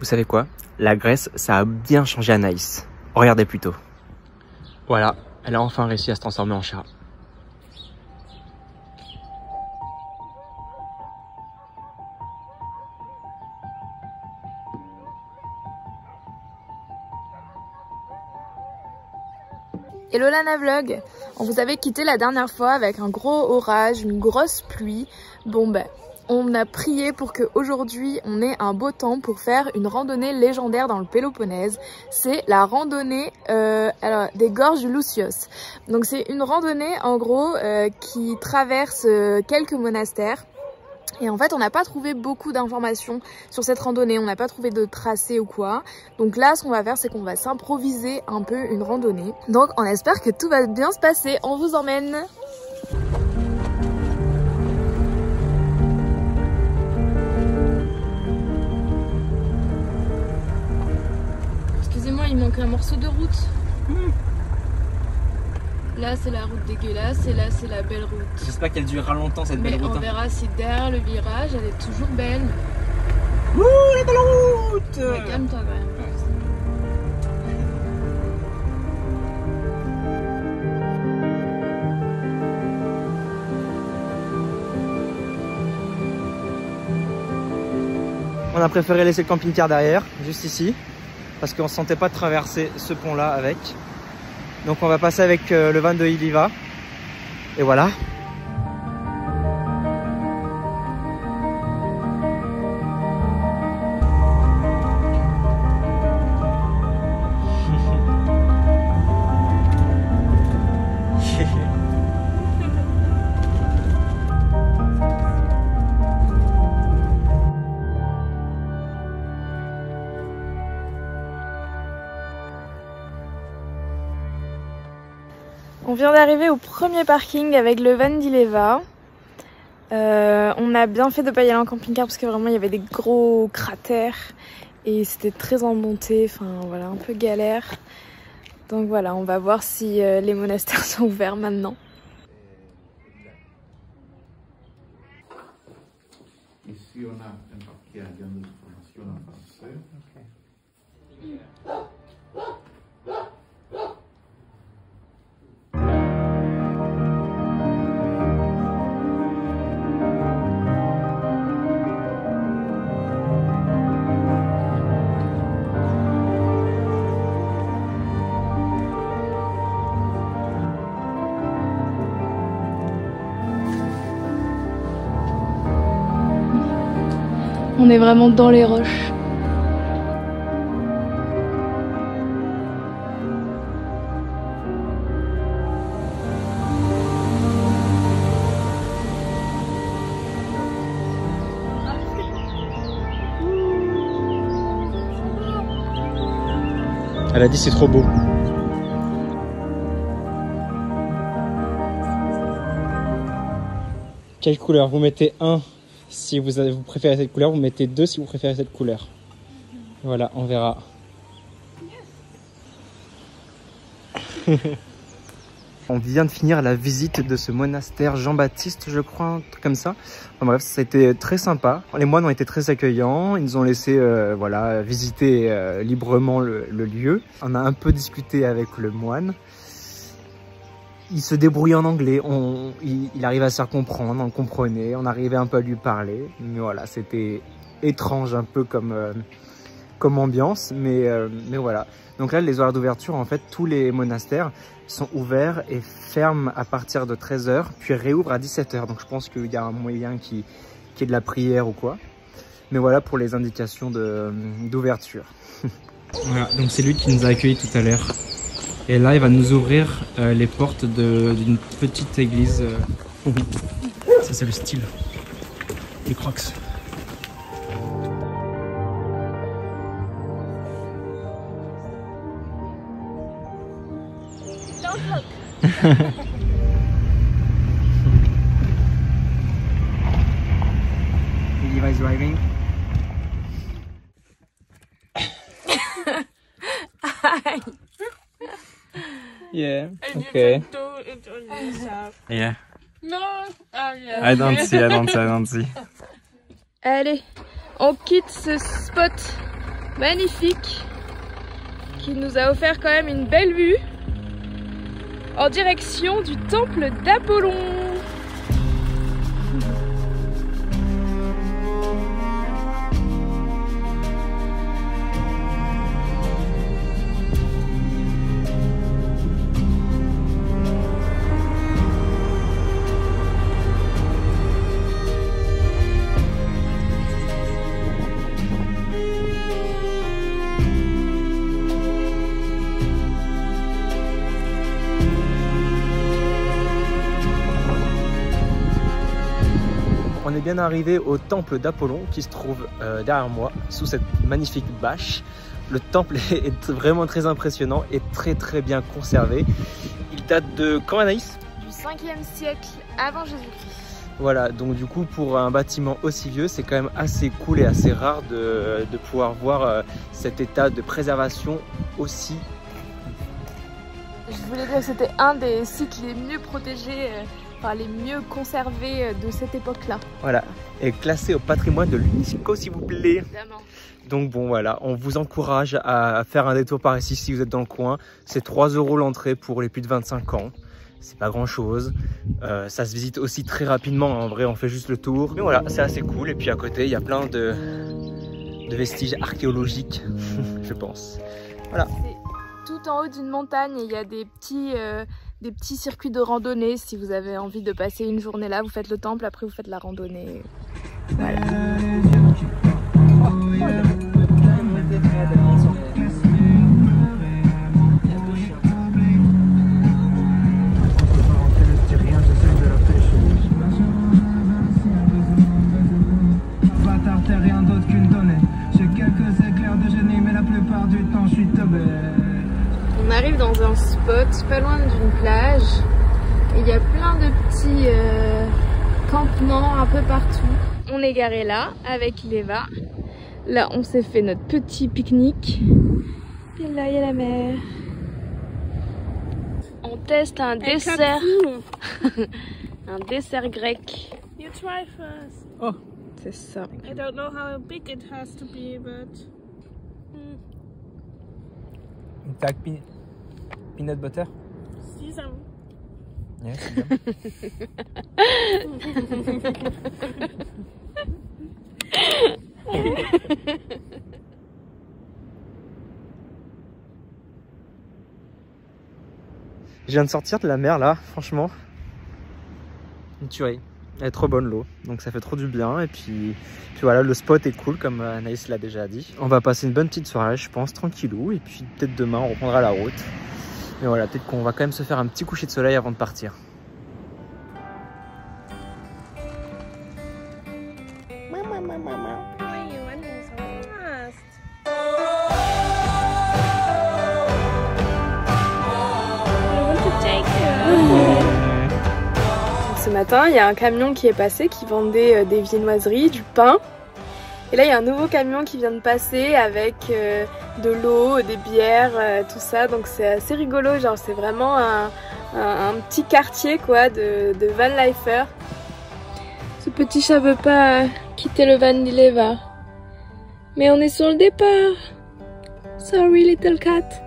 Vous savez quoi? La Grèce, ça a bien changé Anaïs. Regardez plutôt. Voilà, elle a enfin réussi à se transformer en chat. Hello Lana Vlog, on vous avait quitté la dernière fois avec un gros orage, une grosse pluie. Bon ben, on a prié pour qu'aujourd'hui on ait un beau temps pour faire une randonnée légendaire dans le Péloponnèse. C'est la randonnée des gorges du Lousios. Donc c'est une randonnée en gros qui traverse quelques monastères. Et en fait, on n'a pas trouvé beaucoup d'informations sur cette randonnée, on n'a pas trouvé de tracé ou quoi. Donc là, ce qu'on va faire, c'est qu'on va s'improviser un peu une randonnée. Donc on espère que tout va bien se passer, on vous emmène. Excusez-moi, il manque un morceau de route. Là c'est la route dégueulasse et là c'est la belle route. J'espère qu'elle durera longtemps cette belle route. Mais on verra si derrière le virage elle est toujours belle. Ouh, la belle route! Ouais, calme-toi quand même. On a préféré laisser le camping-car derrière, juste ici, parce qu'on ne sentait pas de traverser ce pont-là avec. Donc on va passer avec le van de Iliva. Et voilà. On vient d'arriver au premier parking avec le van d'Ileva. On a bien fait de ne pas y aller en camping-car parce que vraiment il y avait des gros cratères et c'était très en montée, enfin voilà, un peu galère. Donc voilà, on va voir si les monastères sont ouverts maintenant. Ici on a un papier avec des informations en français. On est vraiment dans les roches. Elle a dit c'est trop beau. Quelle couleur? Vous mettez 1 si vous préférez cette couleur, vous mettez 2 si vous préférez cette couleur. Voilà, on verra. On vient de finir la visite de ce monastère Jean-Baptiste, je crois, un truc comme ça. Enfin bref, ça a été très sympa. Les moines ont été très accueillants. Ils nous ont laissé voilà, visiter librement le lieu. On a un peu discuté avec le moine. Il se débrouille en anglais, il arrive à se faire comprendre, on le comprenait, on arrivait un peu à lui parler. Mais voilà, c'était étrange un peu comme ambiance, mais voilà. Donc là, les horaires d'ouverture, en fait, tous les monastères sont ouverts et ferment à partir de 13 h, puis réouvrent à 17 h. Donc je pense qu'il y a un moyen qui est de la prière ou quoi. Mais voilà pour les indications d'ouverture. Voilà, donc c'est lui qui nous a accueillis tout à l'heure. Et là, il va nous ouvrir les portes d'une petite église. Ça, c'est le style. Les Crocs. Don't look. Iliva is driving. Yeah. Okay. Do it on yourself. Yeah. No. Yeah. I don't see. Allez, on quitte ce spot magnifique qui nous a offert quand même une belle vue en direction du temple d'Apollon. On est bien arrivé au temple d'Apollon qui se trouve derrière moi, sous cette magnifique bâche. Le temple est vraiment très impressionnant et très bien conservé. Il date de quand, Anaïs? Du 5e siècle avant Jésus-Christ. Voilà, donc du coup pour un bâtiment aussi vieux, c'est quand même assez cool et assez rare de pouvoir voir cet état de préservation aussi. Je voulais dire que c'était un des sites les mieux protégés, enfin les mieux conservés de cette époque-là. Voilà, et classé au patrimoine de l'UNESCO s'il vous plaît. Évidemment. Donc bon voilà, on vous encourage à faire un détour par ici si vous êtes dans le coin. C'est 3 € l'entrée pour les plus de 25 ans. C'est pas grand chose. Ça se visite aussi très rapidement. En vrai, on fait juste le tour. Mais voilà, c'est assez cool. Et puis à côté, il y a plein de vestiges archéologiques, je pense. Voilà. C'est tout en haut d'une montagne et il y a des petits circuits de randonnée. Si vous avez envie de passer une journée là, vous faites le temple, après vous faites la randonnée. Voilà. Rien d'autre qu'une donnée. J'ai quelques éclairs de génie, mais la plupart du temps je suis tombé. On arrive dans un spot pas loin d'une plage et il y a plein de petits campements un peu partout. On est garé là avec Leva. Là on s'est fait notre petit pique-nique. Et là il y a la mer. On teste un dessert. Un dessert grec. You try first. Oh. C'est ça. I don't know how big it has to be, but... Tac, peanut butter. Sesame. Yeah, Je viens de sortir de la mer là, franchement. Une tuerie. Elle est trop bonne l'eau, donc ça fait trop du bien. Et puis voilà, le spot est cool comme Anaïs l'a déjà dit. On va passer une bonne petite soirée, je pense, tranquillou. Et puis peut-être demain on reprendra la route. Mais voilà, peut-être qu'on va quand même se faire un petit coucher de soleil avant de partir. Ce matin, il y a un camion qui est passé qui vendait des viennoiseries, du pain. Et là, il y a un nouveau camion qui vient de passer avec de l'eau, des bières, tout ça. Donc c'est assez rigolo, genre c'est vraiment un petit quartier quoi de van lifer. Ce petit chat veut pas quitter le van d'Ileva. Mais on est sur le départ. Sorry little cat.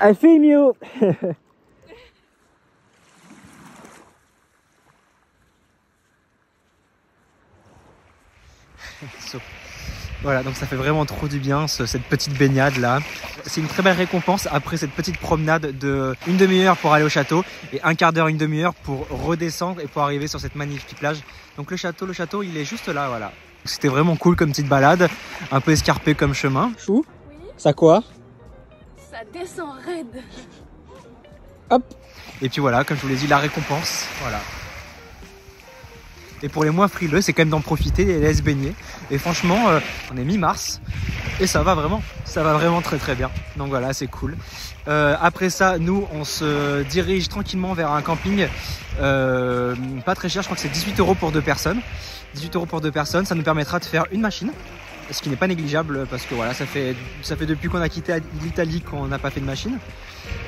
I film you. Voilà, donc ça fait vraiment trop du bien cette petite baignade là. C'est une très belle récompense après cette petite promenade de une demi-heure pour aller au château et un quart d'heure, une demi-heure pour redescendre et pour arriver sur cette magnifique plage. Donc le château il est juste là, voilà. C'était vraiment cool comme petite balade, un peu escarpé comme chemin. Chou, Oui. ça quoi? Ça descend raide. Hop. Et puis voilà, comme je vous l'ai dit, la récompense, voilà. Et pour les moins frileux, c'est quand même d'en profiter et aller se baigner. Et franchement, on est mi-mars et ça va vraiment très très bien. Donc voilà, c'est cool. Après ça, nous, on se dirige tranquillement vers un camping pas très cher, je crois que c'est 18 € pour 2 personnes. 18 € pour 2 personnes, ça nous permettra de faire une machine. Ce qui n'est pas négligeable parce que voilà, ça fait depuis qu'on a quitté l'Italie qu'on n'a pas fait de machine.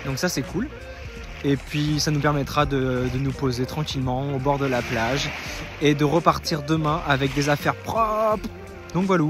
Donc ça, c'est cool. Et puis ça nous permettra de nous poser tranquillement au bord de la plage et de repartir demain avec des affaires propres. Donc voilà.